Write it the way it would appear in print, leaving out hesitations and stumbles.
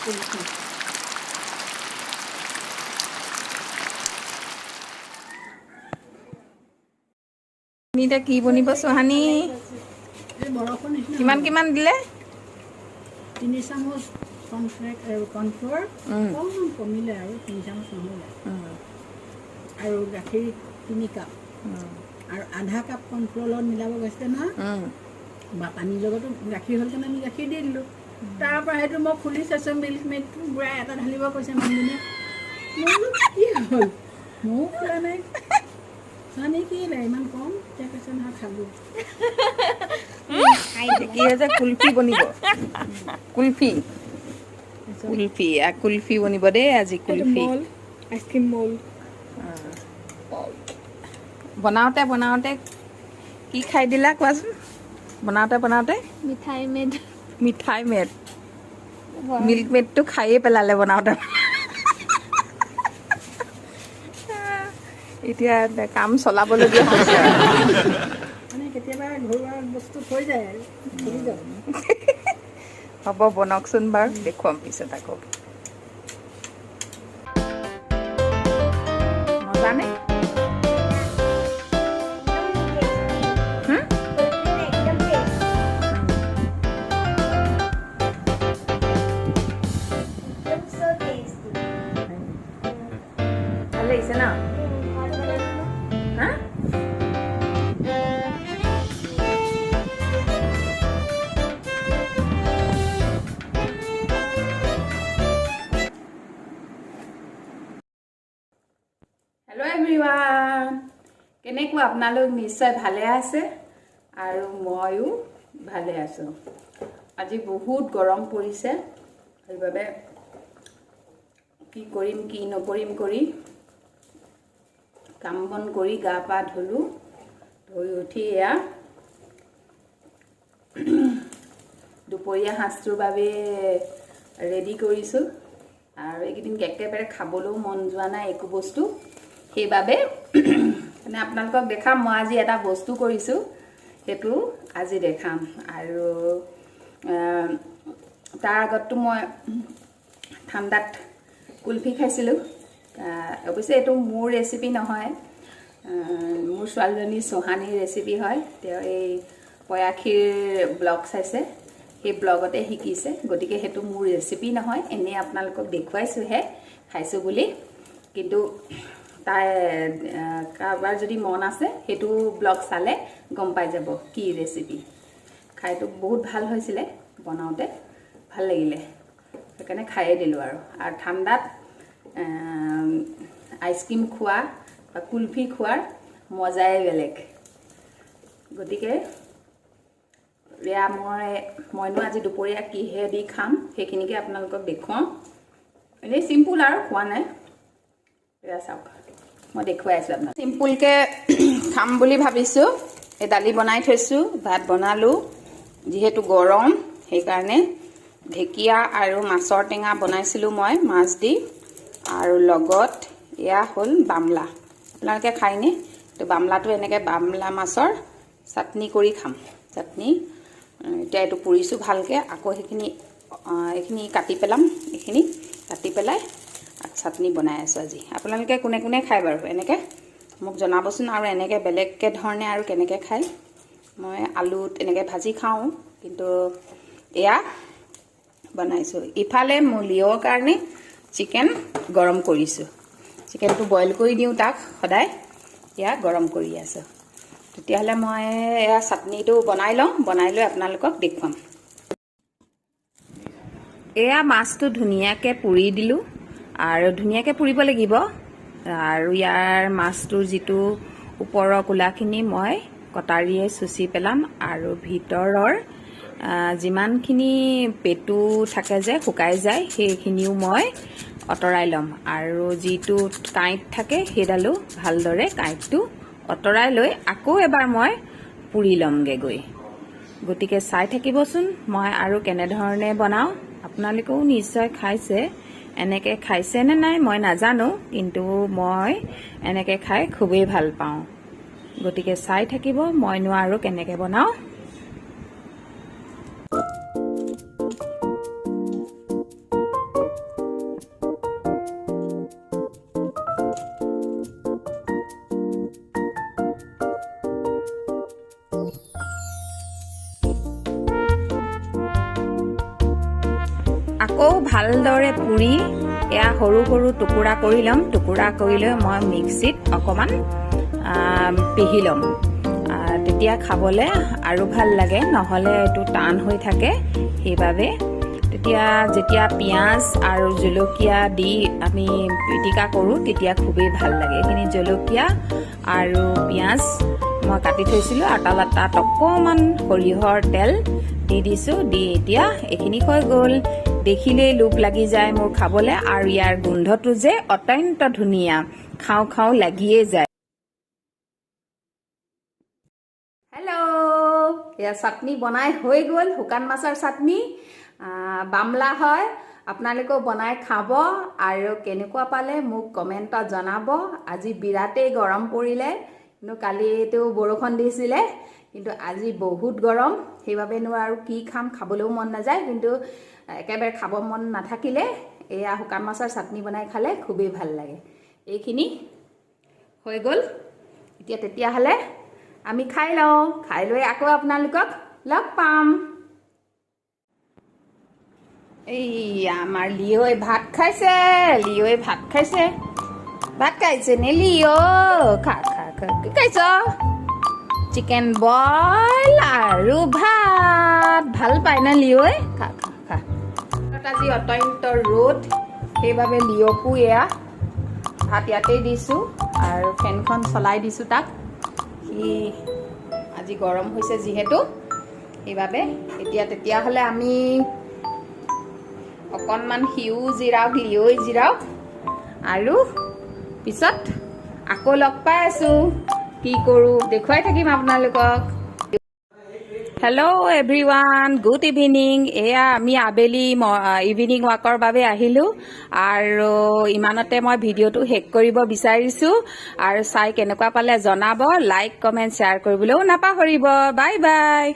কুলফি এতিয়া কি বনিব চহানি বৰষুণ কিমান দিলে 3 চামুচ কৰ্ণফ্ল'ৰ অকণমান কমিলে আৰু 3 চামুচ নহ'লে আৰু গাখীৰ 3 কাপ আৰু আধা কাপ কৰ্ণফ্ল'ৰ লগত মিলাব গৈছে নহয় বা পানীৰ লগতো গাখীৰ হ'ল কাৰণে আমি গাখীৰ দি দিলোঁ তাৰপৰা সেইটো মই খুলি চাইছোঁ মিল্ক মেডটো বুঢ়াই এটা ঢালিব কৈছে মানুহজনীয়ে মই বোলো কি হ'ল ময়ো খোলা নাই চোৱানি কি লাগে ইমান কম এতিয়া কৈছে নহয় খালোঁ কি হৈছে কুলফি বনিব কুলফি কুলফি বনিব দেই আজি কুলফি আইচক্ৰীম মল বনাওঁতে কি খাই দিলা কোৱাচোন বনাওঁতে মিঠাই মেড মিল্ক মেডটো খায়ে পেলালে বনাওঁতে এতিয়া কাম চলাবলগীয়া হৈছে মানে কেতিয়াবা ঘৰুৱা বস্তু হৈ যায় আৰু চলি যাব হ'ব বনাওকচোন বাৰু দেখুৱাম পিছত আকৌ মজানে ভাল লাগিছে ন হা হেল্ল' এভৰিৱান কেনেকুৱা আপোনালোক নিশ্চয় ভালে আছে আৰু ময়ো ভালে আছোঁ আজি বহুত গৰম পৰিছে সেইবাবে কি কৰিম কি নকৰিম কৰি কাম বন কৰি গা পা ধুলোঁ ধুই উঠি এয়া দুপৰীয়া সাঁজটোৰ বাবে ৰেডি কৰিছোঁ আৰু এইকেইদিন একেবাৰে খাবলৈও মন যোৱা নাই একো বস্তু সেইবাবে মানে আপোনালোকক দেখাম মই আজি এটা বস্তু কৰিছোঁ সেইটো আজি দেখাম আৰু তাৰ আগততো মই ঠাণ্ডাত কুলফি খাইছিলোঁ অৱশ্যে এইটো মোৰ ৰেচিপি নহয় মোৰ ছোৱালীজনী চহানীৰ ৰেচিপি হয় তেওঁ এই পয়াখীৰ ব্লগ চাইছে সেই ব্লগতে শিকিছে গতিকে সেইটো মোৰ ৰেচিপি নহয় এনেই আপোনালোকক দেখুৱাইছোঁহে খাইছোঁ বুলি কিন্তু তাই কাৰোবাৰ যদি মন আছে সেইটো ব্লগ চালে গম পাই যাব কি ৰেচিপি খাইতো বহুত ভাল হৈছিলে বনাওঁতে ভাল লাগিলে সেইকাৰণে খায়ে দিলোঁ আৰু ঠাণ্ডাত আইচক্ৰীম খোৱা বা কুলফি খোৱাৰ মজাই বেলেগ গতিকে এয়া মইনো আজি দুপৰীয়া কিহেদি খাম সেইখিনিকে আপোনালোকক দেখুৱাম এনেই চিম্পুল আৰু খোৱা নাই এয়া চাওক মই দেখুৱাই আছোঁ আপোনাক চিম্পুলকৈ খাম বুলি ভাবিছোঁ এই দালি বনাই থৈছোঁ ভাত বনালোঁ যিহেতু গৰম সেইকাৰণে ঢেকীয়া আৰু মাছৰ টেঙা বনাইছিলোঁ মই মাছ দি আৰু লগত এয়া হ'ল বামলা আপোনালোকে খায়নে তো বামলাটো এনেকৈ বামলা মাছৰ চাটনি কৰি খাম চাটনি এতিয়া এইটো পুৰিছোঁ ভালকৈ আকৌ এইখিনি কাটি পেলাম এইখিনি কাটি পেলাই চাটনি বনাই আছোঁ আজি আপোনালোকে কোনে কোনে খায় বাৰু এনেকৈ মোক জনাবচোন আৰু এনেকৈ বেলেগকৈ ধৰণে আৰু কেনেকৈ খায় মই আলুত এনেকৈ ভাজি খাওঁ কিন্তু এয়া বনাইছোঁ ইফালে মোৰ লিঅ'ৰ কাৰণে চিকেন গৰম কৰিছোঁ চিকেনটো বইল কৰি দিওঁ তাক সদায় এয়া গৰম কৰি আছোঁ তেতিয়াহ'লে মই এয়া চাটনিটো বনাই লওঁ বনাই লৈ আপোনালোকক দেখুৱাম এয়া মাছটো ধুনীয়াকৈ পুৰি দিলোঁ আৰু ধুনীয়াকৈ পুৰিব লাগিব আৰু ইয়াৰ মাছটোৰ যিটো ওপৰৰ কোলাখিনি মই কটাৰীয়ে চুচি পেলাম আৰু ভিতৰৰ যিমানখিনি পেটু থাকে যে শুকাই যায় সেইখিনিও মই আঁতৰাই ল'ম আৰু যিটো কাঁইট থাকে সেইডালো ভালদৰে কাঁইটটো আঁতৰাই লৈ আকৌ এবাৰ মই পুৰি ল'মগৈ গৈ গতিকে চাই থাকিবচোন মই আৰু কেনেধৰণে বনাওঁ আপোনালোকেও নিশ্চয় খাইছে এনেকৈ খাইছে নে নাই মই নাজানো কিন্তু মই এনেকৈ খাই খুবেই ভাল পাওঁ গতিকে চাই থাকিব মইনো আৰু কেনেকৈ বনাওঁ আকৌ ভালদৰে পুৰি এয়া সৰু সৰু টুকুৰা কৰি ল'ম। টুকুৰা কৰি লৈ মই মিক্সিত অকণমান পিহি ল'ম। তেতিয়া খাবলৈ আৰু ভাল লাগে, নহ'লে এইটো টান হৈ থাকে। সেইবাবে যেতিয়া পিঁয়াজ আৰু জলকীয়া দি আমি পিটিকা কৰোঁ তেতিয়া খুবেই ভাল লাগে। এইখিনি জলকীয়া আৰু পিঁয়াজ মই কাটি থৈছিলোঁ আৰু তাত অকণমান সৰিয়হৰ তেল দি দিছোঁ। দি এতিয়া এইখিনি হৈ গ'ল। দেখিলেই লোভ লাগি যায় মোৰ খাবলৈ, আৰু ইয়াৰ গোন্ধটো যে অত্যন্ত ধুনীয়া, খাওঁ খাওঁ লাগিয়ে যায়। হেল্ল', এয়া চাটনি বনাই হৈ গ'ল। শুকান মাছৰ চাটনি বামলা হয়। আপোনালোকেও বনাই খাব আৰু কেনেকুৱা পালে মোক কমেণ্টত জনাব। আজি বিৰাটেই গৰম পৰিলে, কিন্তু কালিতো বৰষুণ দিছিলে, কিন্তু আজি বহুত গৰম। সেইবাবেনো আৰু কি খাম, খাবলৈও মন নাযায়। কিন্তু একেবাৰে খাব মন নাথাকিলে এয়া শুকান মাছৰ চাটনি বনাই খালে খুবেই ভাল লাগে। এইখিনি হৈ গ'ল। এতিয়া তেতিয়াহ'লে আমি খাই লওঁ। খাই লৈ আকৌ আপোনালোকক লগ পাম। এই আমাৰ লিঅ'ই ভাত খাইছে। লিঅ'ই ভাত খাইছে। ভাত খাইছে নে লিঅ'? খা খা খা। কি খাইছ? চিকেন বইল আৰু ভাত। ভাল পায় না লিঅ'ই? খা খা খা। আজি অত্যন্ত ৰ'দ, সেইবাবে লিঅ'কো এয়া ভাত ইয়াতেই দিছোঁ আৰু ফেনখন চলাই দিছোঁ তাক। সি আজি গৰম হৈছে যিহেতু, সেইবাবে এতিয়া তেতিয়াহ'লে আমি অকণমান সিও জিৰাওক, লিঅ'ই জিৰাওক, আৰু পিছত আকৌ লগ পাই আছোঁ। কি কৰোঁ দেখুৱাই থাকিম আপোনালোকক। Hello' everyone, good evening. এয়া আমি আবেলি ইভিনিং ৱাকৰ বাবে আহিলোঁ, আৰু ইমানতে মই ভিডিঅ'টো শেষ কৰিব বিচাৰিছোঁ। আৰু চাই কেনেকুৱা পালে জনাব। লাইক কমেণ্ট শ্বেয়াৰ কৰিবলৈও নাপাহৰিব। Bye bye.